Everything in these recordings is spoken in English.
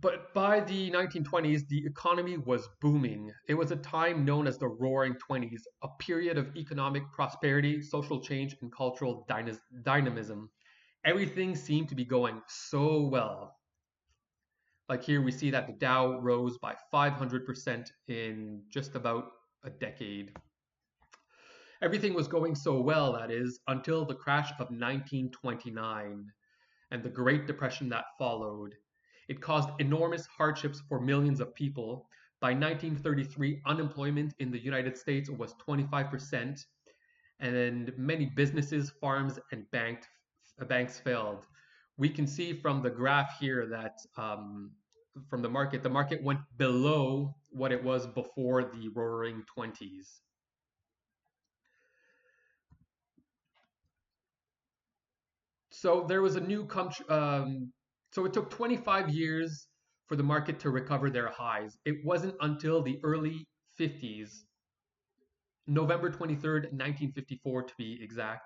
But by the 1920s, the economy was booming. It was a time known as the Roaring Twenties, a period of economic prosperity, social change, and cultural dynamism. Everything seemed to be going so well. Like here, we see that the Dow rose by 500% in just about a decade. Everything was going so well, that is, until the crash of 1929 and the Great Depression that followed. It caused enormous hardships for millions of people. By 1933, unemployment in the United States was 25%, and many businesses, farms, and banks failed. We can see from the graph here that from the market went below what it was before the Roaring Twenties. So there was a new so it took 25 years for the market to recover their highs. It wasn't until the early 50s, November 23rd, 1954 to be exact.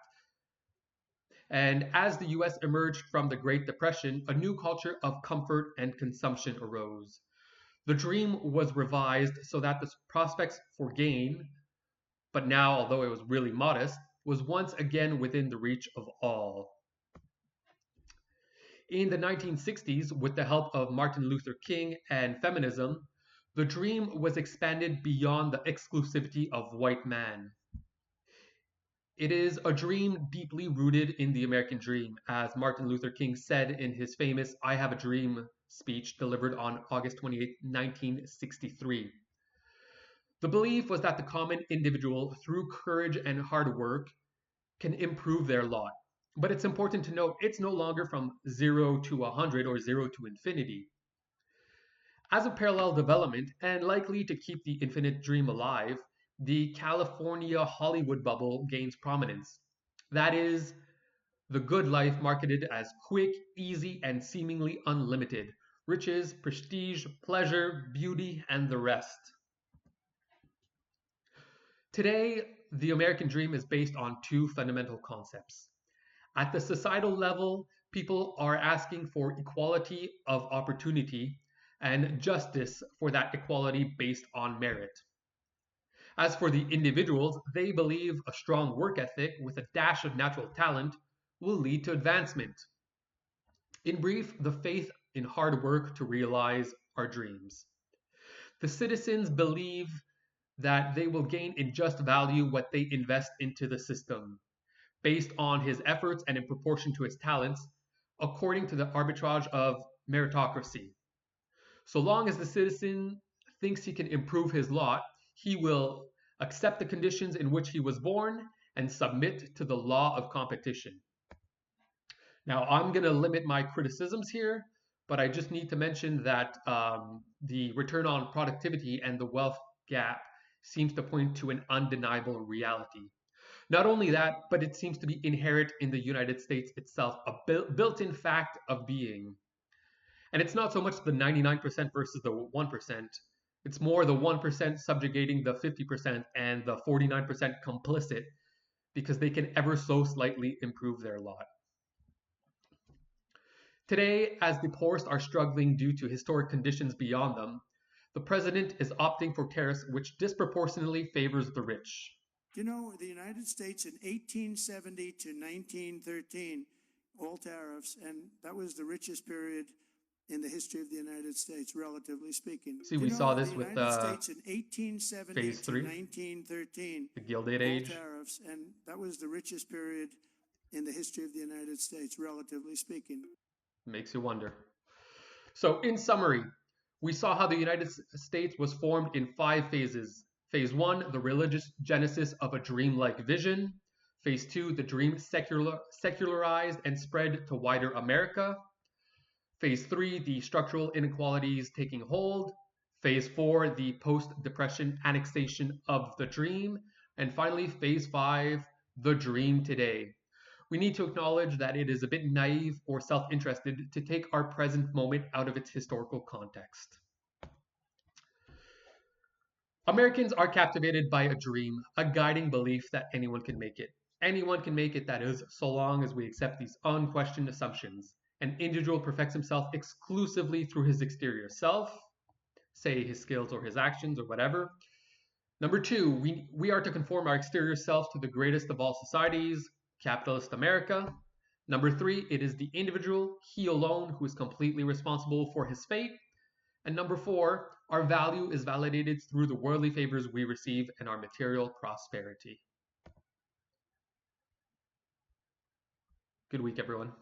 And as the US emerged from the Great Depression, a new culture of comfort and consumption arose. The dream was revised so that the prospects for gain, but now, although it was really modest, was once again within the reach of all. In the 1960s, with the help of Martin Luther King and feminism, the dream was expanded beyond the exclusivity of white man. It is a dream deeply rooted in the American dream, as Martin Luther King said in his famous I Have a Dream speech delivered on August 28, 1963. The belief was that the common individual, through courage and hard work, can improve their lot. But it's important to note it's no longer from 0 to 100 or 0 to infinity. As a parallel development, and likely to keep the infinite dream alive, the California Hollywood bubble gains prominence. That is, the good life marketed as quick, easy, and seemingly unlimited. Riches, prestige, pleasure, beauty, and the rest. Today, the American dream is based on two fundamental concepts. At the societal level, people are asking for equality of opportunity and justice for that equality based on merit. As for the individuals, they believe a strong work ethic with a dash of natural talent will lead to advancement. In brief, the faith in hard work to realize our dreams. The citizens believe that they will gain in just value what they invest into the system, based on his efforts and in proportion to his talents, according to the arbitrage of meritocracy. So long as the citizen thinks he can improve his lot, he will accept the conditions in which he was born and submit to the law of competition. Now, I'm going to limit my criticisms here, but I just need to mention that the return on productivity and the wealth gap seems to point to an undeniable reality. Not only that, but it seems to be inherent in the United States itself, a built-in fact of being. And it's not so much the 99% versus the 1%. It's more the 1% subjugating the 50% and the 49% complicit because they can ever so slightly improve their lot. Today, as the poorest are struggling due to historic conditions beyond them, the president is opting for tariffs which disproportionately favors the rich. You know, the United States in 1870 to 1913, all tariffs, and that was the richest period in the history of the United States, relatively speaking. See, we saw this with the United States in 1870 phase to 3, 1913, the Gilded all Age. tariffs, and that was the richest period in the history of the United States, relatively speaking. Makes you wonder. So, in summary, we saw how the United States was formed in 5 phases. Phase 1, the religious genesis of a dreamlike vision. Phase 2, the dream secularized and spread to wider America. Phase 3, the structural inequalities taking hold. Phase 4, the post-depression annexation of the dream. And finally, Phase 5, the dream today. We need to acknowledge that it is a bit naive or self-interested to take our present moment out of its historical context. Americans are captivated by a dream, a guiding belief that anyone can make it. Anyone can make it, that is, so long as we accept these unquestioned assumptions. An individual perfects himself exclusively through his exterior self, say his skills or his actions or whatever. Number two, we are to conform our exterior self to the greatest of all societies, capitalist America. Number three, it is the individual, he alone, who is completely responsible for his fate. And number four, our value is validated through the worldly favors we receive and our material prosperity. Good week, everyone.